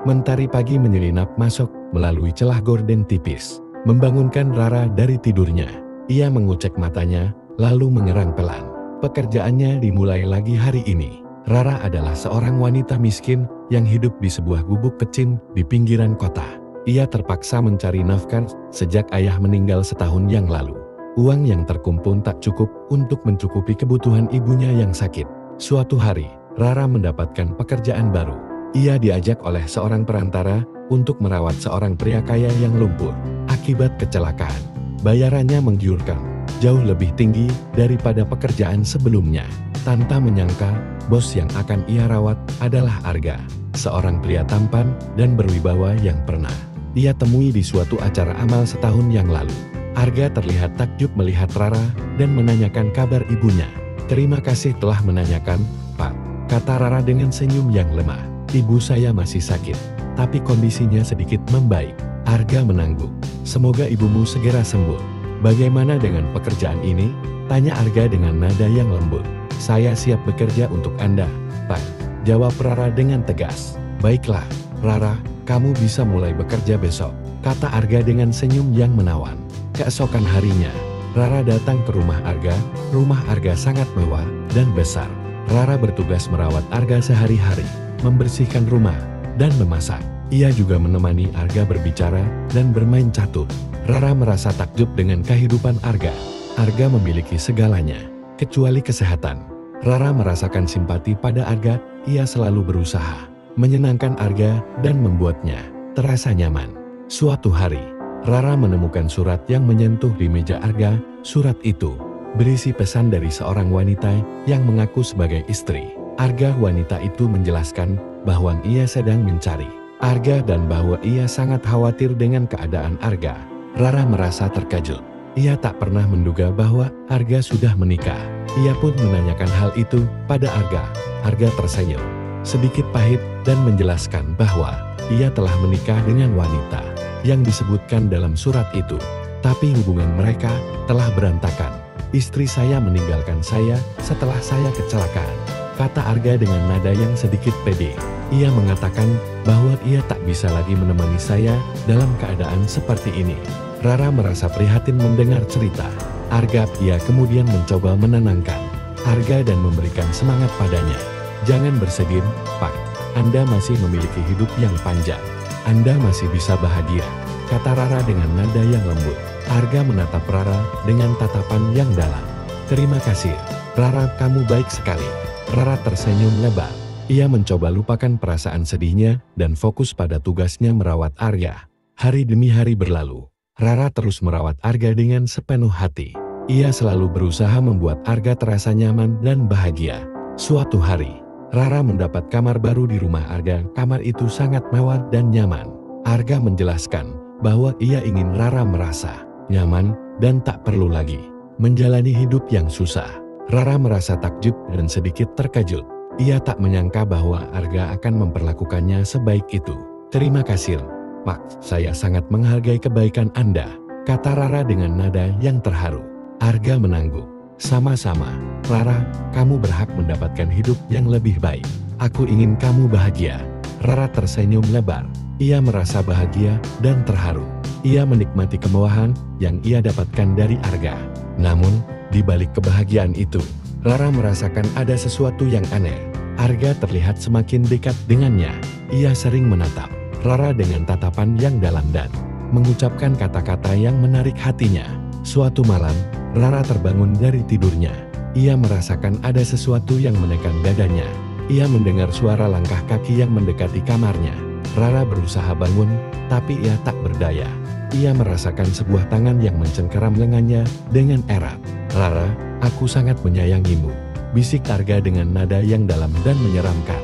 Mentari pagi menyelinap masuk melalui celah gorden tipis, membangunkan Rara dari tidurnya. Ia mengucek matanya, lalu mengerang pelan. Pekerjaannya dimulai lagi hari ini. Rara adalah seorang wanita miskin yang hidup di sebuah gubuk kecil di pinggiran kota. Ia terpaksa mencari nafkah sejak ayah meninggal setahun yang lalu. Uang yang terkumpul tak cukup untuk mencukupi kebutuhan ibunya yang sakit. Suatu hari, Rara mendapatkan pekerjaan baru. Ia diajak oleh seorang perantara untuk merawat seorang pria kaya yang lumpuh akibat kecelakaan. Bayarannya menggiurkan, jauh lebih tinggi daripada pekerjaan sebelumnya. Tanpa menyangka, bos yang akan ia rawat adalah Arga, seorang pria tampan dan berwibawa yang pernah ia temui di suatu acara amal setahun yang lalu. Arga terlihat takjub melihat Rara dan menanyakan kabar ibunya. "Terima kasih telah menanyakan, Pak," kata Rara dengan senyum yang lemah. "Ibu saya masih sakit, tapi kondisinya sedikit membaik." Arga menangguk. "Semoga ibumu segera sembuh." "Bagaimana dengan pekerjaan ini?" tanya Arga dengan nada yang lembut. "Saya siap bekerja untuk Anda, Pak," jawab Rara dengan tegas. "Baiklah, Rara, kamu bisa mulai bekerja besok," kata Arga dengan senyum yang menawan. Keesokan harinya, Rara datang ke rumah Arga. Rumah Arga sangat mewah dan besar. Rara bertugas merawat Arga sehari-hari, membersihkan rumah, dan memasak. Ia juga menemani Arga berbicara dan bermain catur. Rara merasa takjub dengan kehidupan Arga. Arga memiliki segalanya, kecuali kesehatan. Rara merasakan simpati pada Arga. Ia selalu berusaha menyenangkan Arga dan membuatnya terasa nyaman. Suatu hari, Rara menemukan surat yang menyentuh di meja Arga. Surat itu berisi pesan dari seorang wanita yang mengaku sebagai istri Arga. Wanita itu menjelaskan bahwa ia sedang mencari Arga dan bahwa ia sangat khawatir dengan keadaan Arga. Rara merasa terkejut. Ia tak pernah menduga bahwa Arga sudah menikah. Ia pun menanyakan hal itu pada Arga. Arga tersenyum sedikit pahit dan menjelaskan bahwa ia telah menikah dengan wanita yang disebutkan dalam surat itu. Tapi hubungan mereka telah berantakan. "Istri saya meninggalkan saya setelah saya kecelakaan," kata Arga dengan nada yang sedikit pede. Ia mengatakan bahwa ia tak bisa lagi menemani saya dalam keadaan seperti ini. Rara merasa prihatin mendengar cerita Arga. Ia kemudian mencoba menenangkan Arga dan memberikan semangat padanya. "Jangan bersedih, Pak. Anda masih memiliki hidup yang panjang. Anda masih bisa bahagia," kata Rara dengan nada yang lembut. Arga menatap Rara dengan tatapan yang dalam. "Terima kasih, Rara, kamu baik sekali." Rara tersenyum lebar. Ia mencoba lupakan perasaan sedihnya dan fokus pada tugasnya merawat Arga. Hari demi hari berlalu. Rara terus merawat Arga dengan sepenuh hati. Ia selalu berusaha membuat Arga terasa nyaman dan bahagia. Suatu hari, Rara mendapat kamar baru di rumah Arga. Kamar itu sangat mewah dan nyaman. Arga menjelaskan bahwa ia ingin Rara merasa nyaman dan tak perlu lagi menjalani hidup yang susah. Rara merasa takjub dan sedikit terkejut. Ia tak menyangka bahwa Arga akan memperlakukannya sebaik itu. "Terima kasih, Pak. Saya sangat menghargai kebaikan Anda," kata Rara dengan nada yang terharu. Arga menangguk. "Sama-sama, Rara, kamu berhak mendapatkan hidup yang lebih baik. Aku ingin kamu bahagia." Rara tersenyum lebar. Ia merasa bahagia dan terharu. Ia menikmati kemewahan yang ia dapatkan dari Arga. Namun, di balik kebahagiaan itu, Rara merasakan ada sesuatu yang aneh. Arga terlihat semakin dekat dengannya. Ia sering menatap Rara dengan tatapan yang dalam dan mengucapkan kata-kata yang menarik hatinya. Suatu malam, Rara terbangun dari tidurnya. Ia merasakan ada sesuatu yang menekan dadanya. Ia mendengar suara langkah kaki yang mendekati kamarnya. Rara berusaha bangun, tapi ia tak berdaya. Ia merasakan sebuah tangan yang mencengkeram lengannya dengan erat. "Rara, aku sangat menyayangimu," bisik Arga dengan nada yang dalam dan menyeramkan.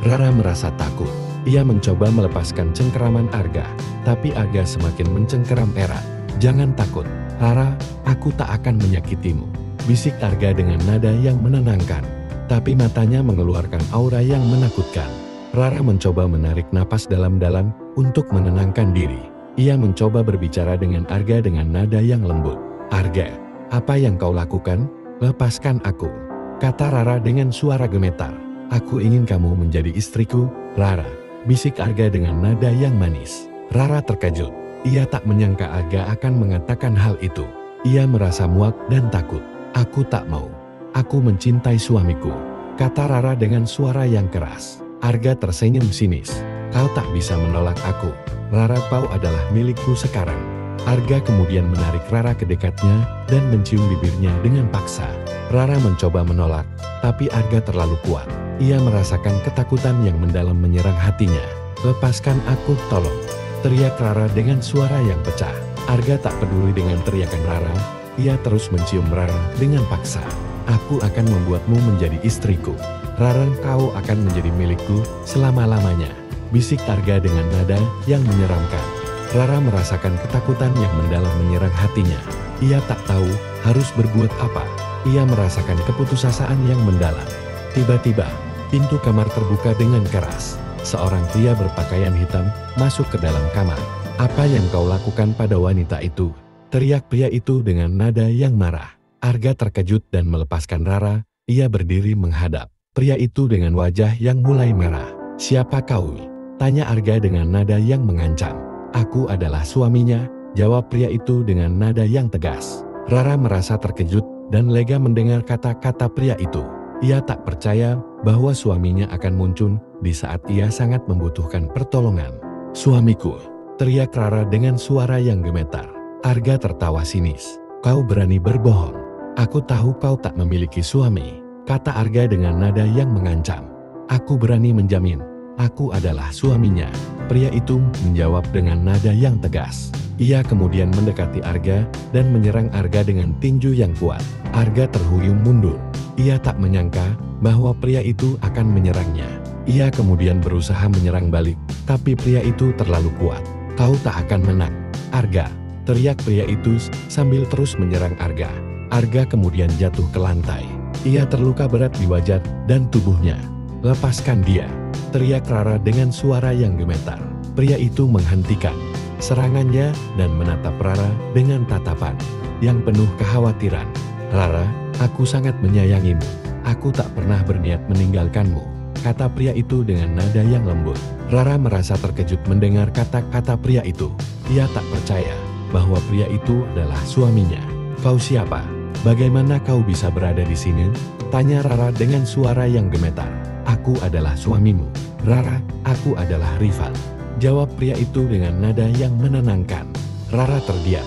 Rara merasa takut. Ia mencoba melepaskan cengkeraman Arga, tapi Arga semakin mencengkeram erat. "Jangan takut, Rara, aku tak akan menyakitimu," bisik Arga dengan nada yang menenangkan. Tapi matanya mengeluarkan aura yang menakutkan. Rara mencoba menarik napas dalam-dalam untuk menenangkan diri. Ia mencoba berbicara dengan Arga dengan nada yang lembut. "Arga, apa yang kau lakukan? Lepaskan aku," kata Rara dengan suara gemetar. "Aku ingin kamu menjadi istriku, Rara." bisik Arga dengan nada yang manis. Rara terkejut. Ia tak menyangka Arga akan mengatakan hal itu. Ia merasa muak dan takut. Aku tak mau. Aku mencintai suamiku, kata Rara dengan suara yang keras. Arga tersenyum sinis. Kau tak bisa menolak aku. Rara, kau adalah milikku sekarang. Arga kemudian menarik Rara ke dekatnya dan mencium bibirnya dengan paksa. Rara mencoba menolak, tapi Arga terlalu kuat. Ia merasakan ketakutan yang mendalam menyerang hatinya. Lepaskan aku, tolong, teriak Rara dengan suara yang pecah. Arga tak peduli dengan teriakan Rara. Ia terus mencium Rara dengan paksa. Aku akan membuatmu menjadi istriku. Rara, kau akan menjadi milikku selama-lamanya, bisik Arga dengan nada yang menyeramkan. Rara merasakan ketakutan yang mendalam menyerang hatinya. Ia tak tahu harus berbuat apa. Ia merasakan keputusasaan yang mendalam. Tiba-tiba, pintu kamar terbuka dengan keras. Seorang pria berpakaian hitam masuk ke dalam kamar. Apa yang kau lakukan pada wanita itu? Teriak pria itu dengan nada yang marah. Arga terkejut dan melepaskan Rara. Ia berdiri menghadap pria itu dengan wajah yang mulai merah. Siapa kau? Tanya Arga dengan nada yang mengancam. Aku adalah suaminya, jawab pria itu dengan nada yang tegas. Rara merasa terkejut dan lega mendengar kata-kata pria itu. Ia tak percaya bahwa suaminya akan muncul di saat ia sangat membutuhkan pertolongan. Suamiku, teriak Rara dengan suara yang gemetar. Arga tertawa sinis. Kau berani berbohong. Aku tahu kau tak memiliki suami, kata Arga dengan nada yang mengancam. Aku berani menjamin, aku adalah suaminya. Pria itu menjawab dengan nada yang tegas. Ia kemudian mendekati Arga dan menyerang Arga dengan tinju yang kuat. Arga terhuyung mundur. Ia tak menyangka bahwa pria itu akan menyerangnya. Ia kemudian berusaha menyerang balik, tapi pria itu terlalu kuat. Kau tak akan menang, Arga, teriak pria itu sambil terus menyerang Arga. Arga kemudian jatuh ke lantai. Ia terluka berat di wajah dan tubuhnya. Lepaskan dia, teriak Rara dengan suara yang gemetar. Pria itu menghentikan serangannya dan menatap Rara dengan tatapan yang penuh kekhawatiran. Rara, aku sangat menyayangimu. Aku tak pernah berniat meninggalkanmu, kata pria itu dengan nada yang lembut. Rara merasa terkejut mendengar kata-kata pria itu. Ia tak percaya bahwa pria itu adalah suaminya. Kau siapa? Bagaimana kau bisa berada di sini? Tanya Rara dengan suara yang gemetar. Aku adalah suamimu. Rara, aku adalah Rifan, jawab pria itu dengan nada yang menenangkan. Rara terdiam.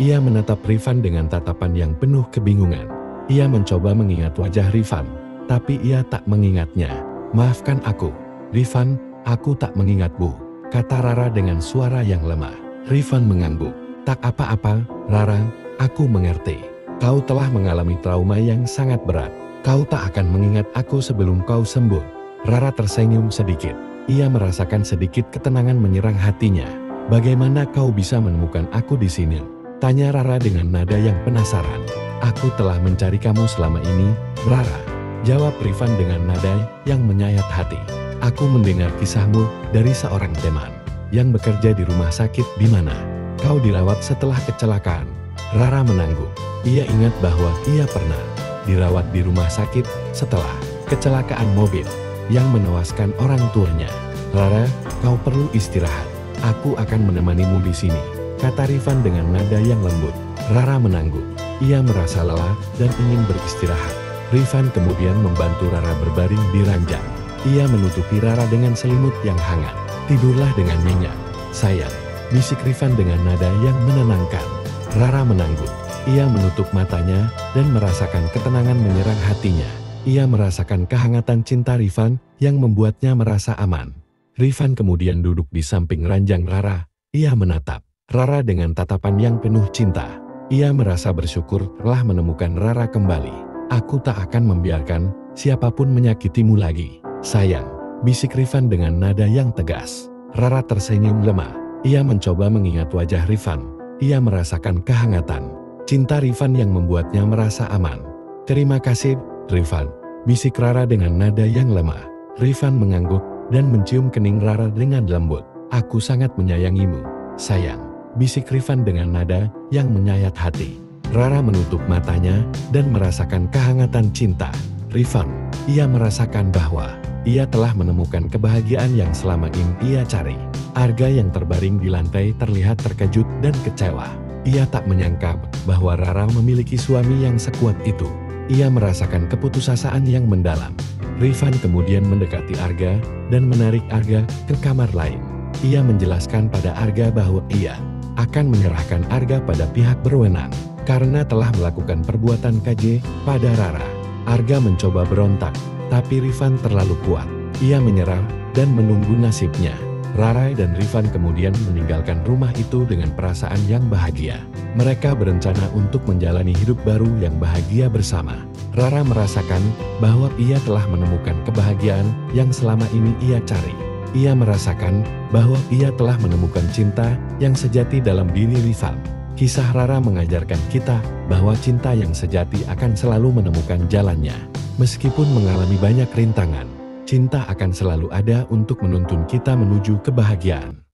Ia menatap Rifan dengan tatapan yang penuh kebingungan. Ia mencoba mengingat wajah Rifan, tapi ia tak mengingatnya. Maafkan aku, Rifan, aku tak mengingatmu, kata Rara dengan suara yang lemah. Rifan mengangguk. Tak apa-apa, Rara, aku mengerti. Kau telah mengalami trauma yang sangat berat. Kau tak akan mengingat aku sebelum kau sembuh. Rara tersenyum sedikit. Ia merasakan sedikit ketenangan menyerang hatinya. Bagaimana kau bisa menemukan aku di sini? Tanya Rara dengan nada yang penasaran. Aku telah mencari kamu selama ini, Rara, jawab Rifan dengan nada yang menyayat hati. Aku mendengar kisahmu dari seorang teman yang bekerja di rumah sakit di mana kau dirawat setelah kecelakaan. Rara menangguk. Ia ingat bahwa ia pernah dirawat di rumah sakit setelah kecelakaan mobil yang menewaskan orang tuanya. Rara, kau perlu istirahat. Aku akan menemanimu di sini, kata Rifan dengan nada yang lembut. Rara menangguk. Ia merasa lelah dan ingin beristirahat. Rifan kemudian membantu Rara berbaring di ranjang. Ia menutupi Rara dengan selimut yang hangat. Tidurlah dengan nyenyak, sayang, bisik Rifan dengan nada yang menenangkan. Rara menangguk. Ia menutup matanya dan merasakan ketenangan menyerang hatinya. Ia merasakan kehangatan cinta Rifan yang membuatnya merasa aman. Rifan kemudian duduk di samping ranjang Rara. Ia menatap Rara dengan tatapan yang penuh cinta. Ia merasa bersyukur telah menemukan Rara kembali. Aku tak akan membiarkan siapapun menyakitimu lagi, sayang, bisik Rifan dengan nada yang tegas. Rara tersenyum lemah. Ia mencoba mengingat wajah Rifan. Ia merasakan kehangatan cinta Rifan yang membuatnya merasa aman. Terima kasih, Rifan, bisik Rara dengan nada yang lemah. Rifan mengangguk dan mencium kening Rara dengan lembut. Aku sangat menyayangimu, sayang, bisik Rifan dengan nada yang menyayat hati. Rara menutup matanya dan merasakan kehangatan cinta Rifan. Ia merasakan bahwa ia telah menemukan kebahagiaan yang selama ini ia cari. Arga yang terbaring di lantai terlihat terkejut dan kecewa. Ia tak menyangka bahwa Rara memiliki suami yang sekuat itu. Ia merasakan keputusasaan yang mendalam. Rifan kemudian mendekati Arga dan menarik Arga ke kamar lain. Ia menjelaskan pada Arga bahwa ia akan menyerahkan Arga pada pihak berwenang karena telah melakukan perbuatan keji pada Rara. Arga mencoba berontak, tapi Rifan terlalu kuat. Ia menyerah dan menunggu nasibnya. Rara dan Rifan kemudian meninggalkan rumah itu dengan perasaan yang bahagia. Mereka berencana untuk menjalani hidup baru yang bahagia bersama. Rara merasakan bahwa ia telah menemukan kebahagiaan yang selama ini ia cari. Ia merasakan bahwa ia telah menemukan cinta yang sejati dalam diri Rifan. Kisah Rara mengajarkan kita bahwa cinta yang sejati akan selalu menemukan jalannya. Meskipun mengalami banyak rintangan, cinta akan selalu ada untuk menuntun kita menuju kebahagiaan.